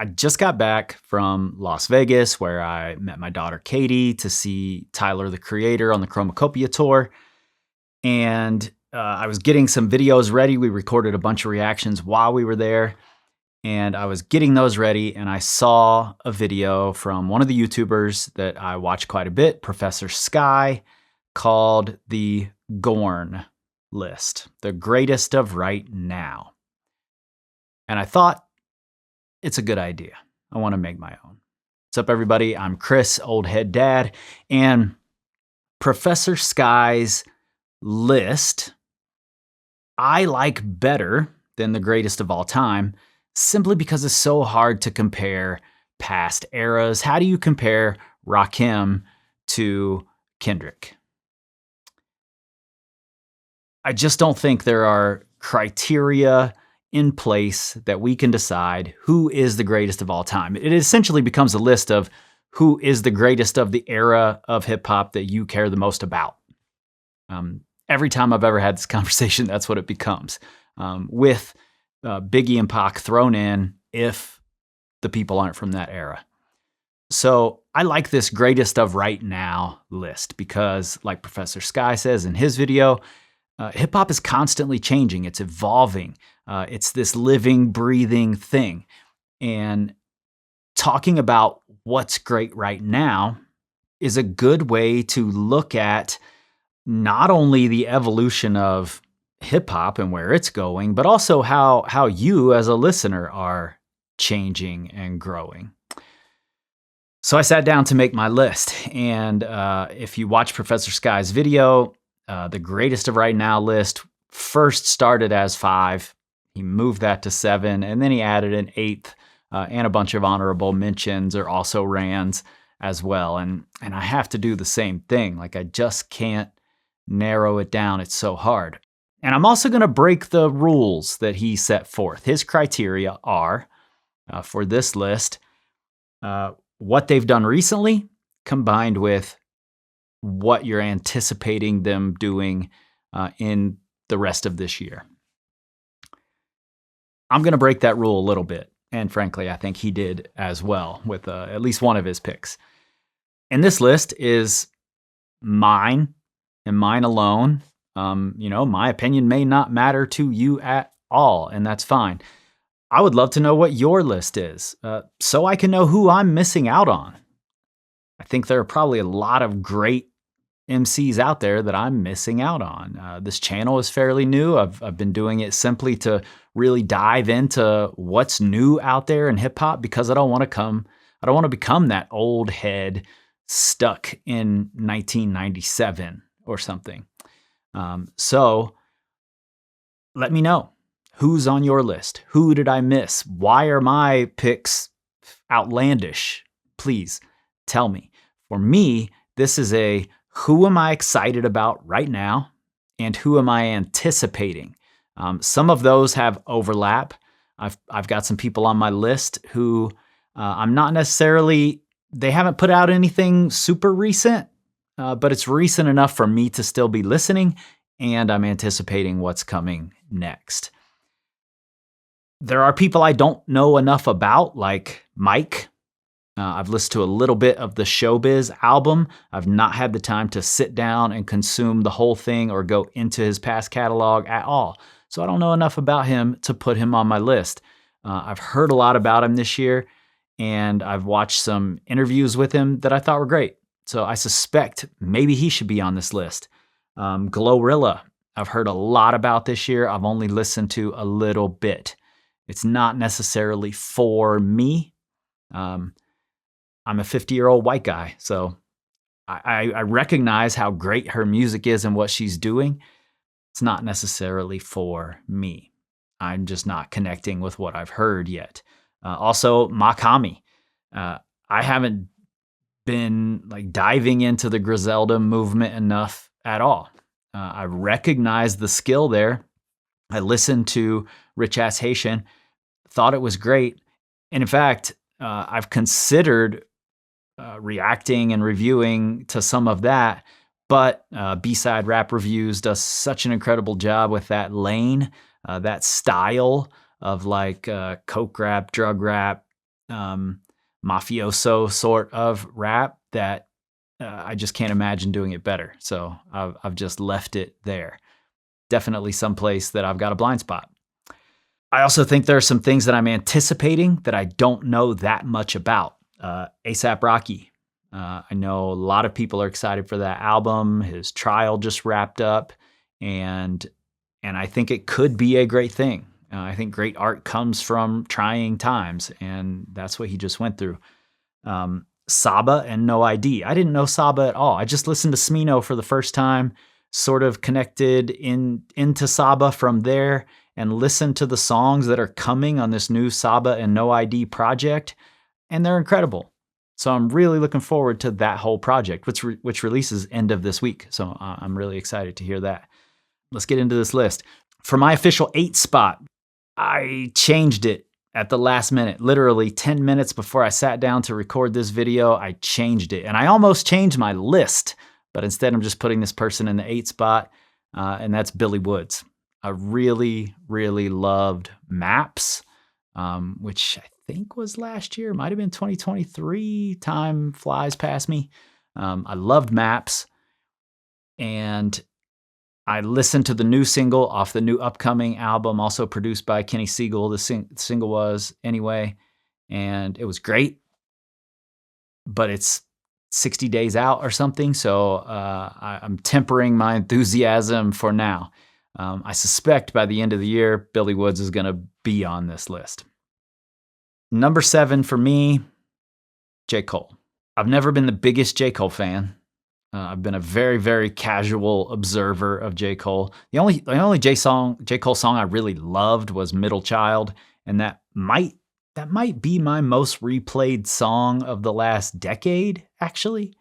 I just got back from Las Vegas where I met my daughter Katie to see Tyler the Creator on the Chromacopia tour. And I was getting some videos ready. We recorded a bunch of reactions while we were there. And I was getting those ready, and I saw a video from one of the YouTubers that I watch quite a bit, Professor Sky, called the GORN list, the greatest of right now. And I thought, it's a good idea. I want to make my own. What's up, everybody? I'm Chris, Old Head Dad, and Professor Sky's list I like better than the greatest of all time, simply because it's so hard to compare past eras. How do you compare Rakim to Kendrick? I just don't think there are criteria in place that we can decide who is the greatest of all time. It essentially becomes a list of who is the greatest of the era of hip hop that you care the most about. Every time I've ever had this conversation, that's what it becomes, with Biggie and Pac thrown in if the people aren't from that era. So I like this greatest of right now list because, like Professor Sky says in his video, hip hop is constantly changing. It's evolving. It's this living, breathing thing. And talking about what's great right now is a good way to look at not only the evolution of hip hop and where it's going, but also how you as a listener are changing and growing. So I sat down to make my list. And if you watch Professor Sky's video, the greatest of right now list first started as 5. He moved that to 7, and then he added an 8th and a bunch of honorable mentions or also rans as well. And I have to do the same thing. Like, I just can't narrow it down. It's so hard. And I'm also going to break the rules that he set forth. His criteria are, for this list, what they've done recently combined with what you're anticipating them doing in the rest of this year. I'm going to break that rule a little bit. And frankly, I think he did as well with at least one of his picks. And this list is mine and mine alone. My opinion may not matter to you at all, and that's fine. I would love to know what your list is, so I can know who I'm missing out on. I think there are probably a lot of great Emcees out there that I'm missing out on. This channel is fairly new. I've been doing it simply to really dive into what's new out there in hip hop because I don't want to become that old head stuck in 1997 or something. So let me know who's on your list. Who did I miss? Why are my picks outlandish? Please tell me. For me, this is a who am I excited about right now and who am I anticipating? Some of those have overlap. I've got some people on my list who I'm not necessarily, they haven't put out anything super recent, but it's recent enough for me to still be listening, and I'm anticipating what's coming next. There are people I don't know enough about, like Mike. I've listened to a little bit of the Showbiz album. I've not had the time to sit down and consume the whole thing or go into his past catalog at all. So I don't know enough about him to put him on my list. I've heard a lot about him this year, and I've watched some interviews with him that I thought were great. So I suspect maybe he should be on this list. Glorilla, I've heard a lot about this year. I've only listened to a little bit. It's not necessarily for me. I'm a 50-year-old white guy, so I recognize how great her music is and what she's doing. It's not necessarily for me. I'm just not connecting with what I've heard yet. Also, Makami. I haven't been diving into the Griselda movement enough at all. I recognize the skill there. I listened to Rich Ass Haitian, thought it was great. And in fact, I've considered reacting and reviewing to some of that, but B-Side Rap Reviews does such an incredible job with that lane, that style of coke rap, drug rap, mafioso sort of rap that I just can't imagine doing it better. So I've just left it there. Definitely someplace that I've got a blind spot. I also think there are some things that I'm anticipating that I don't know that much about. A$AP Rocky. I know a lot of people are excited for that album. His trial just wrapped up, and I think it could be a great thing. I think great art comes from trying times, and that's what he just went through. Saba and No ID. I didn't know Saba at all. I just listened to Smino for the first time, sort of connected into Saba from there, and listened to the songs that are coming on this new Saba and No ID project, and they're incredible. So I'm really looking forward to that whole project, which releases end of this week. So I'm really excited to hear that. Let's get into this list. For my official 8 spot, I changed it at the last minute. Literally 10 minutes before I sat down to record this video, I changed it. And I almost changed my list, but instead I'm just putting this person in the 8 spot, and that's Billy Woods. I really, really loved Maps, which I think was last year. Might have been 2023. Time flies past me. I loved Maps, and I listened to the new single off the new upcoming album, also produced by Kenny Siegel. The single was anyway, and it was great, but it's 60 days out or something, so I'm tempering my enthusiasm for now. I suspect by the end of the year, Billy Woods is going to be on this list. Number 7 for me, J. Cole. I've never been the biggest J. Cole fan. I've been a very, very casual observer of J. Cole. The only J. Cole song I really loved was Middle Child, and that might be my most replayed song of the last decade, actually.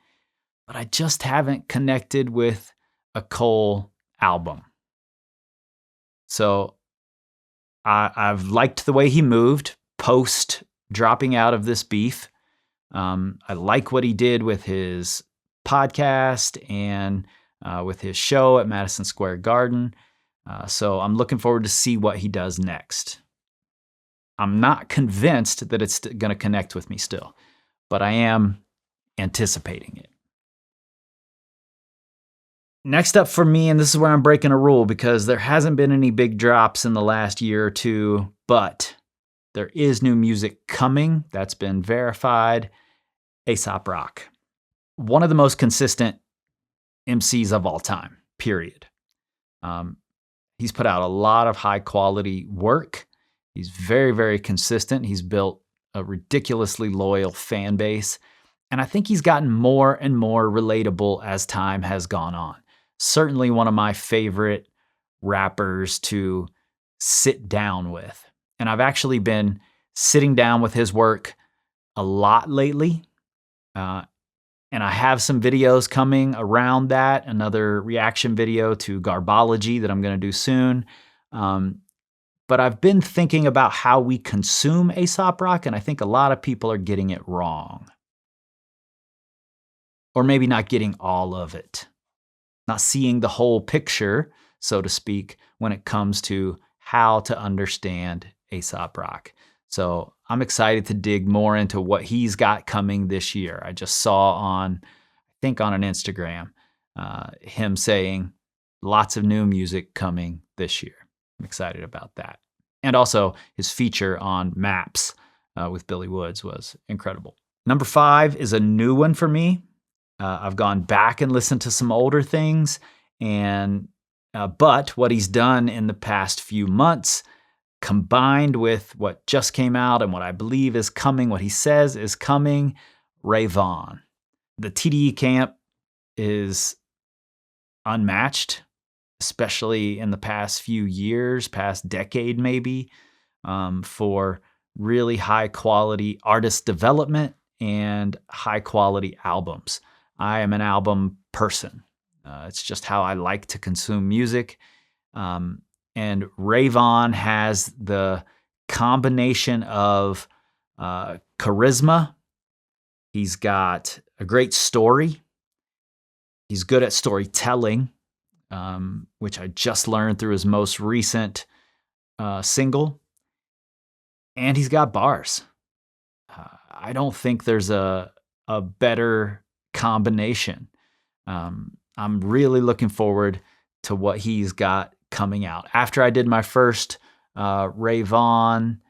But I just haven't connected with a Cole album. So I've liked the way he moved post dropping out of this beef. I like what he did with his podcast and with his show at Madison Square Garden. So I'm looking forward to see what he does next. I'm not convinced that it's going to connect with me still, but I am anticipating it. Next up for me, and this is where I'm breaking a rule because there hasn't been any big drops in the last year or two, but there is new music coming. That's been verified. A$AP Rock. One of the most consistent Emcees of all time, period. He's put out a lot of high quality work. He's very, very consistent. He's built a ridiculously loyal fan base. And I think he's gotten more and more relatable as time has gone on. Certainly one of my favorite rappers to sit down with. And I've actually been sitting down with his work a lot lately. And I have some videos coming around that, another reaction video to Garbology that I'm going to do soon. But I've been thinking about how we consume A$AP Rock, and I think a lot of people are getting it wrong. Or maybe not getting all of it. Not seeing the whole picture, so to speak, when it comes to how to understand A$AP Rock. So I'm excited to dig more into what he's got coming this year. I just saw on an Instagram, him saying lots of new music coming this year. I'm excited about that. And also his feature on Maps with Billy Woods was incredible. Number 5 is a new one for me. I've gone back and listened to some older things, but what he's done in the past few months, combined with what just came out and what I believe is coming, what he says is coming, Ray Vaughn. The TDE camp is unmatched, especially in the past few years, past decade maybe, for really high quality artist development and high quality albums. I am an album person. It's just how I like to consume music. And Ray Vaughn has the combination of charisma. He's got a great story. He's good at storytelling, which I just learned through his most recent single. And he's got bars. I don't think there's a better combination. I'm really looking forward to what he's got coming out. After I did my first Ray Vaughn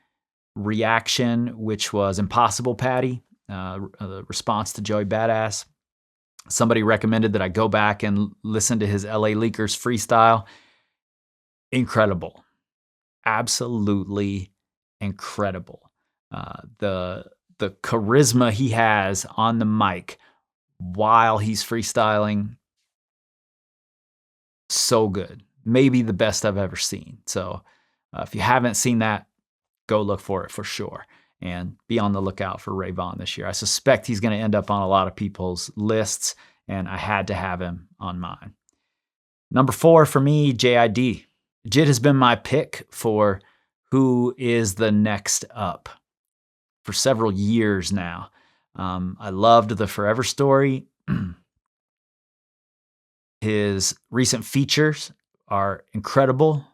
reaction, which was Impossible Patty, the response to Joey Badass, somebody recommended that I go back and listen to his LA Leakers freestyle. Incredible. Absolutely incredible. The charisma he has on the mic while he's freestyling, so good. Maybe the best I've ever seen. So if you haven't seen that, go look for it for sure. And be on the lookout for Ray Vaughn this year. I suspect he's going to end up on a lot of people's lists, and I had to have him on mine. Number 4 for me, JID. JID has been my pick for who is the next up for several years now. I loved the Forever Story. His recent features are incredible.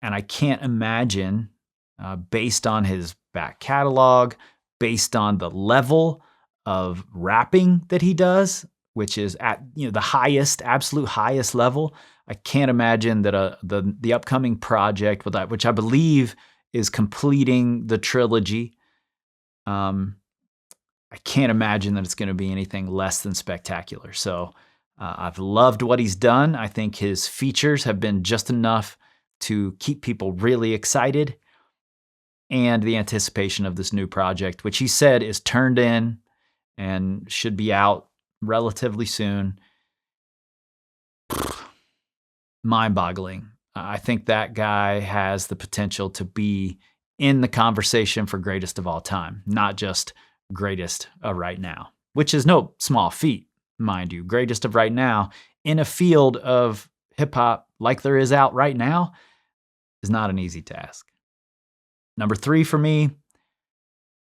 And I can't imagine, based on his back catalog, based on the level of rapping that he does, which is at the highest, absolute highest level, I can't imagine that the upcoming project, which I believe is completing the trilogy, I can't imagine that it's going to be anything less than spectacular. So I've loved what he's done. I think his features have been just enough to keep people really excited, and the anticipation of this new project, which he said is turned in and should be out relatively soon. Mind-boggling. I think that guy has the potential to be in the conversation for greatest of all time, not just greatest of right now, which is no small feat, mind you. Greatest of right now in a field of hip hop like there is out right now is not an easy task. Number 3 for me,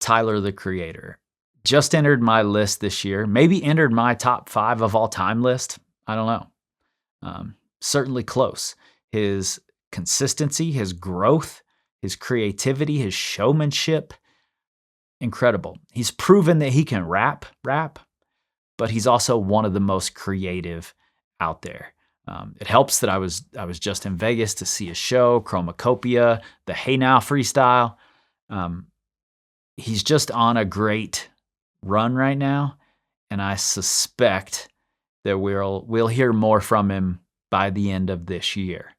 Tyler, the Creator. Just entered my list this year, maybe entered my top 5 of all time list. I don't know. Certainly close. His consistency, his growth, his creativity, his showmanship, incredible. He's proven that he can rap, but he's also one of the most creative out there. It helps that I was just in Vegas to see a show, Chromacopia, the Hey Now freestyle. He's just on a great run right now, and I suspect that we'll hear more from him by the end of this year.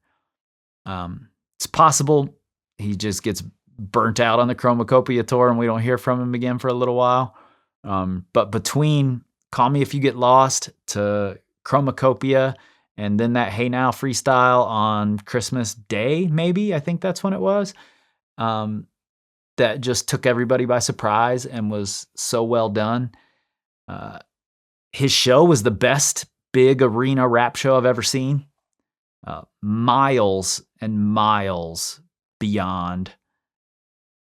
It's possible he just gets burnt out on the Chromacopia tour and we don't hear from him again for a little while. But between Call Me If You Get Lost to Chromacopia and then that Hey Now freestyle on Christmas Day, maybe, I think that's when it was, that just took everybody by surprise and was so well done. His show was the best big arena rap show I've ever seen. Miles and miles beyond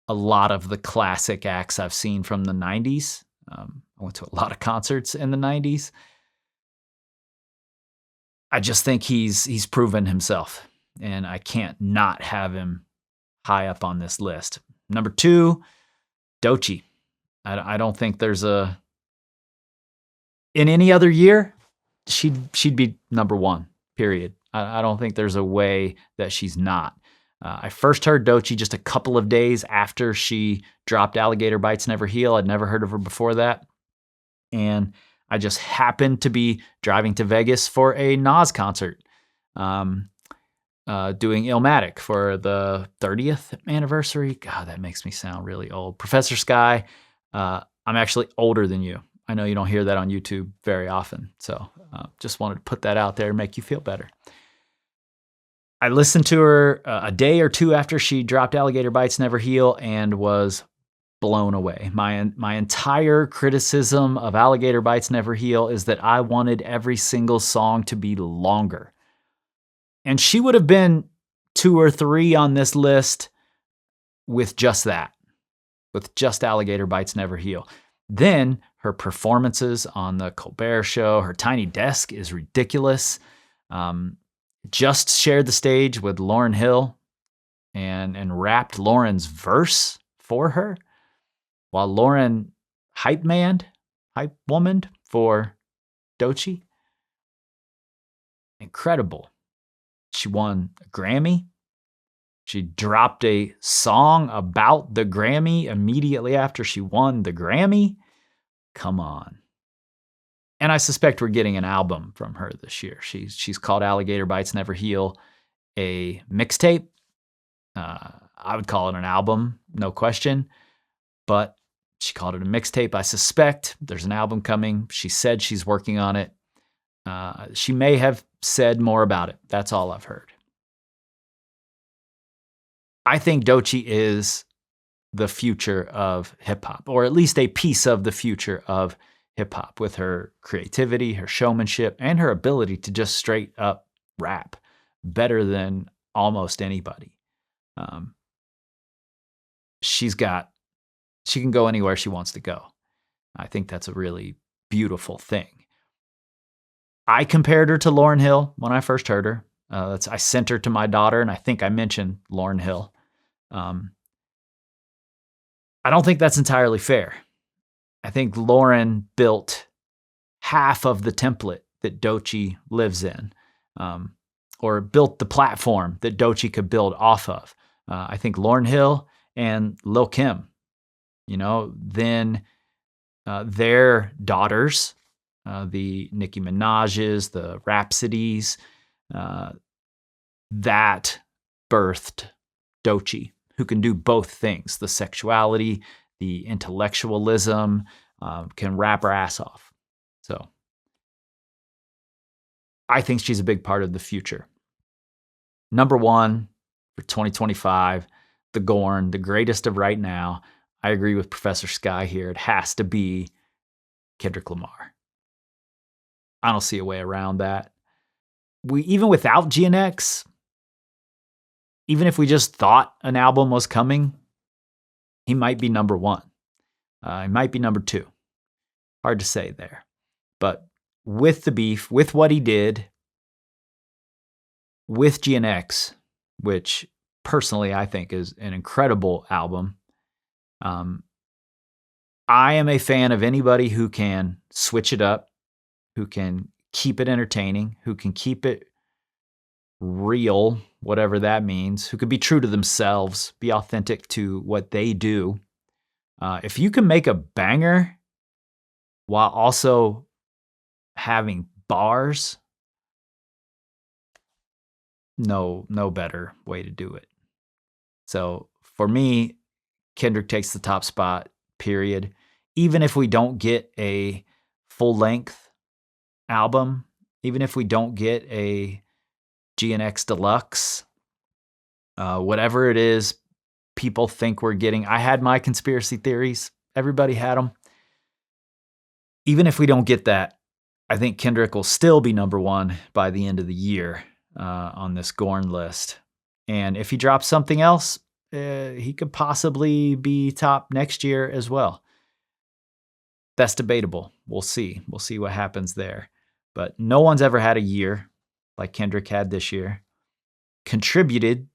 a lot of the classic acts I've seen from the 90s. I went to a lot of concerts in the 90s. I just think he's proven himself, and I can't not have him high up on this list. Number 2, Doechii. I don't think there's in any other year, she'd be number 1, period. I don't think there's a way that she's not. I first heard Doechii just a couple of days after she dropped Alligator Bites Never Heal. I'd never heard of her before that. And I just happened to be driving to Vegas for a Nas concert, doing Illmatic for the 30th anniversary. God, that makes me sound really old. Professor Sky, I'm actually older than you. I know you don't hear that on YouTube very often. So just wanted to put that out there and make you feel better. I listened to her a day or two after she dropped Alligator Bites Never Heal and was blown away. My entire criticism of Alligator Bites Never Heal is that I wanted every single song to be longer. And she would have been 2 or 3 on this list with just that, with just Alligator Bites Never Heal. Then her performances on the Colbert Show, her tiny desk is ridiculous. Just shared the stage with Lauryn Hill and rapped Lauren's verse for her. while Lauren hype womaned for Doechii. Incredible. She won a Grammy. She dropped a song about the Grammy immediately after she won the Grammy. Come on. And I suspect we're getting an album from her this year. She's called Alligator Bites Never Heal a mixtape. I would call it an album, no question. But she called it a mixtape. I suspect there's an album coming. She said she's working on it. She may have said more about it. That's all I've heard. I think Doechii is the future of hip hop, or at least a piece of the future of hip hop, with her creativity, her showmanship, and her ability to just straight up rap better than almost anybody. She can go anywhere she wants to go. I think that's a really beautiful thing. I compared her to Lauryn Hill when I first heard her. I sent her to my daughter, and I think I mentioned Lauryn Hill. I don't think that's entirely fair. I think Lauryn built half of the template that Doechii lives in, or built the platform that Doechii could build off of. I think Lauryn Hill and Lil Kim, then their daughters, the Nicki Minaj's, the Rhapsodies, that birthed Doechii, who can do both things: the sexuality, the intellectualism, can rap her ass off. So I think she's a big part of the future. Number one for 2025, the GORN, the greatest of right now. I agree with Professor Sky here. It has to be Kendrick Lamar. I don't see a way around that. Even without GNX, even if we just thought an album was coming, he might be number one. He might be number two. Hard to say there. But with the beef, with what he did, with GNX, which personally I think is an incredible album, I am a fan of anybody who can switch it up, who can keep it entertaining, who can keep it real, whatever that means, who can be true to themselves, be authentic to what they do. If you can make a banger while also having bars, no better way to do it. So for me, Kendrick takes the top spot, period. Even if we don't get a full-length album, even if we don't get a GNX Deluxe, whatever it is people think we're getting. I had my conspiracy theories. Everybody had them. Even if we don't get that, I think Kendrick will still be number one by the end of the year on this GORN list. And if he drops something else, he could possibly be top next year as well. That's debatable. We'll see. We'll see what happens there. But no one's ever had a year like Kendrick had this year. Contributed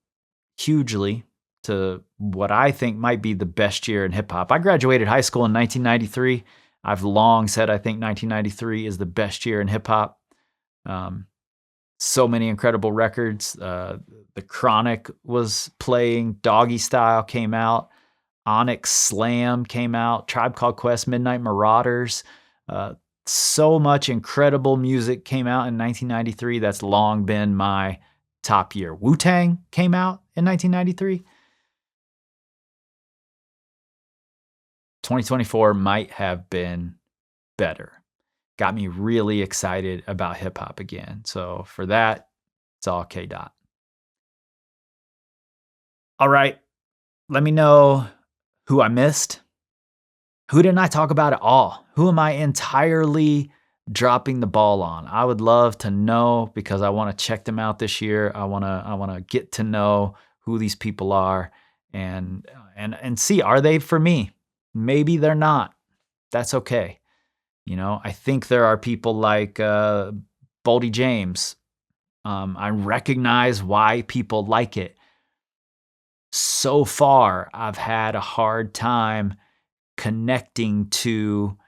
hugely to what I think might be the best year in hip hop. I graduated high school in 1993. I've long said I think 1993 is the best year in hip hop. So many incredible records. The Chronic was playing. Doggy Style came out. Onyx Slam came out. Tribe Called Quest, Midnight Marauders. So much incredible music came out in 1993. That's long been my top year. Wu-Tang came out in 1993. 2024 might have been better. Got me really excited about hip hop again. So for that, it's all K Dot. All right. Let me know who I missed. Who didn't I talk about at all? Who am I entirely dropping the ball on? I would love to know, because I want to check them out this year. I want to get to know who these people are and see, are they for me? Maybe they're not. That's okay. I think there are people like Boldy James. I recognize why people like it. So far, I've had a hard time connecting to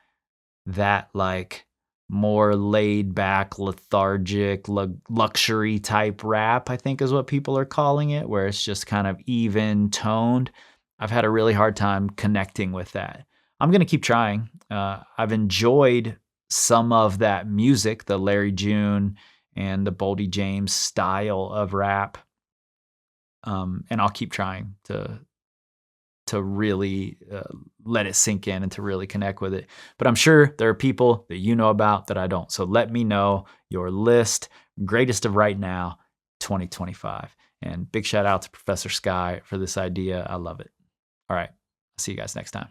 that like more laid back, lethargic, luxury type rap, I think is what people are calling it, where it's just kind of even toned. I've had a really hard time connecting with that. I'm going to keep trying. I've enjoyed some of that music, the Larry June and the Boldy James style of rap. And I'll keep trying to really let it sink in and to really connect with it. But I'm sure there are people that you know about that I don't. So let me know your list, greatest of right now, 2025. And big shout out to Professor Sky for this idea. I love it. All right. See you guys next time.